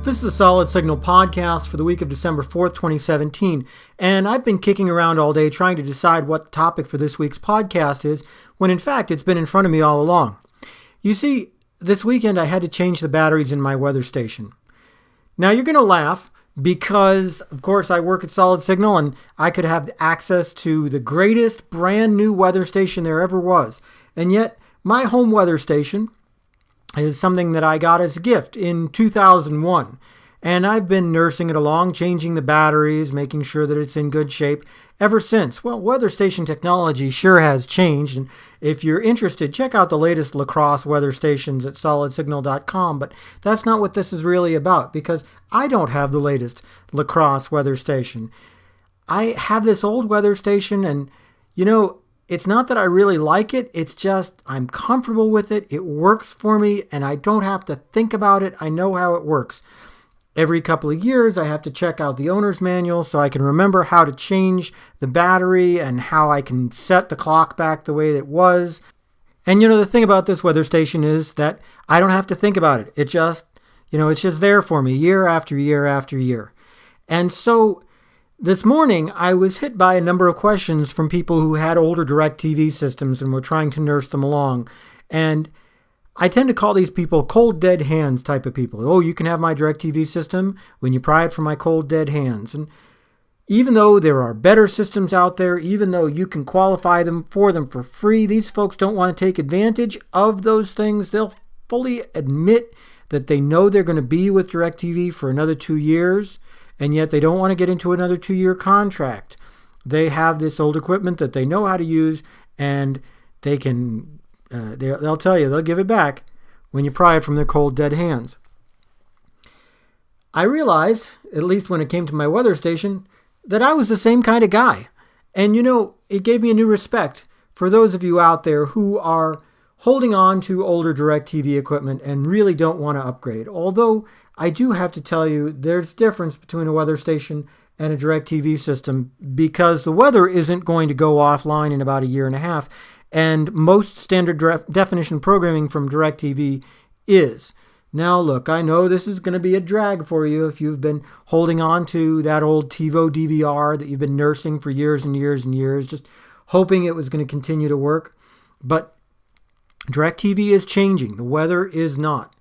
This is the Solid Signal podcast for the week of December 4th, 2017, and I've been kicking around all day trying to decide what the topic for this week's podcast is, when in fact it's been in front of me all along. You see, this weekend I had to change the batteries in my weather station. Now you're going to laugh because, of course, I work at Solid Signal and I could have access to the greatest brand new weather station there ever was, and yet my home weather station is something that I got as a gift in 2001. And I've been nursing it along, changing the batteries, making sure that it's in good shape ever since. Well, weather station technology sure has changed. And if you're interested, check out the latest La Crosse weather stations at solidsignal.com. But that's not what this is really about, because I don't have the latest La Crosse weather station. I have this old weather station, and it's not that I really like it, it's just I'm comfortable with it, it works for me, and I don't have to think about it. I know how it works. Every couple of years, I have to check out the owner's manual so I can remember how to change the battery and how I can set the clock back the way it was. And the thing about this weather station is that I don't have to think about it. It just, it's just there for me year after year after year. And so this morning, I was hit by a number of questions from people who had older DirecTV systems and were trying to nurse them along. And I tend to call these people cold, dead hands type of people. Oh, you can have my DirecTV system when you pry it from my cold, dead hands. And even though there are better systems out there, even though you can qualify them for free, these folks don't want to take advantage of those things. They'll fully admit that they know they're going to be with DirecTV for another 2 years, and yet they don't want to get into another 2-year contract. They have this old equipment that they know how to use, and they can, they'll tell you, they'll give it back when you pry it from their cold, dead hands. I realized, at least when it came to my weather station, that I was the same kind of guy. And it gave me a new respect for those of you out there who are holding on to older DirecTV equipment and really don't want to upgrade. Although I do have to tell you, there's a difference between a weather station and a DirecTV system, because the weather isn't going to go offline in about a year and a half, and most standard definition programming from DirecTV is. Now look, I know this is going to be a drag for you if you've been holding on to that old TiVo DVR that you've been nursing for years and years and years, just hoping it was going to continue to work. But DirecTV is changing. The weather is not.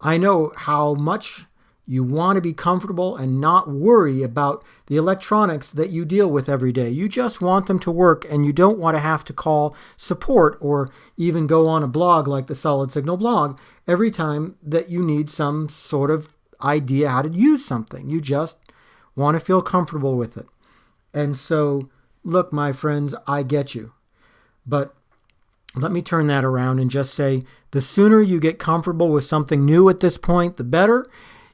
I know how much you want to be comfortable and not worry about the electronics that you deal with every day. You just want them to work, and you don't want to have to call support or even go on a blog like the Solid Signal blog every time that you need some sort of idea how to use something. You just want to feel comfortable with it. And so, look, my friends, I get you. But let me turn that around and just say, the sooner you get comfortable with something new at this point, the better.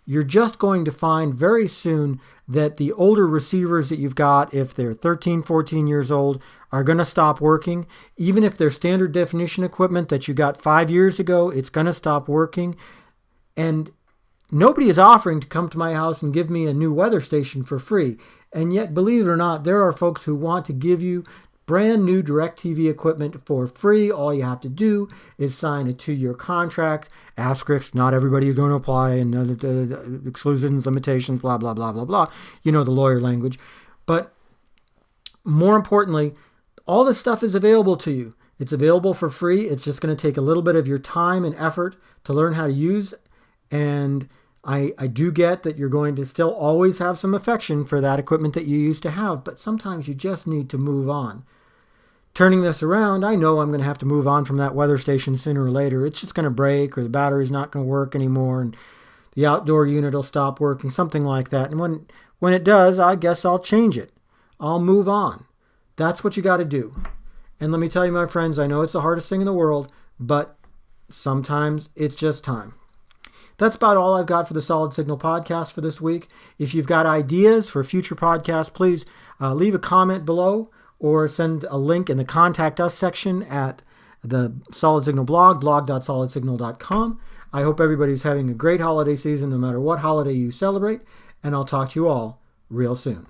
You're just going to find very soon that the older receivers that you've got, if they're 13, 14 years old, are going to stop working. Even if they're standard definition equipment that you got 5 years ago, it's going to stop working. And nobody is offering to come to my house and give me a new weather station for free. And yet, believe it or not, there are folks who want to give you brand new DirecTV equipment for free. All you have to do is sign a 2-year contract. Asterisks, not everybody is going to apply, and exclusions, limitations, blah, blah, blah, blah, blah. The lawyer language. But more importantly, all this stuff is available to you. It's available for free. It's just going to take a little bit of your time and effort to learn how to use. And I do get that you're going to still always have some affection for that equipment that you used to have, but sometimes you just need to move on. Turning this around, I know I'm going to have to move on from that weather station sooner or later. It's just going to break, or the battery's not going to work anymore, and the outdoor unit will stop working, something like that. And when it does, I guess I'll change it. I'll move on. That's what you got to do. And let me tell you, my friends, I know it's the hardest thing in the world, but sometimes it's just time. That's about all I've got for the Solid Signal podcast for this week. If you've got ideas for future podcasts, please leave a comment below or send a link in the Contact Us section at the Solid Signal blog, blog.solidsignal.com. I hope everybody's having a great holiday season, no matter what holiday you celebrate, and I'll talk to you all real soon.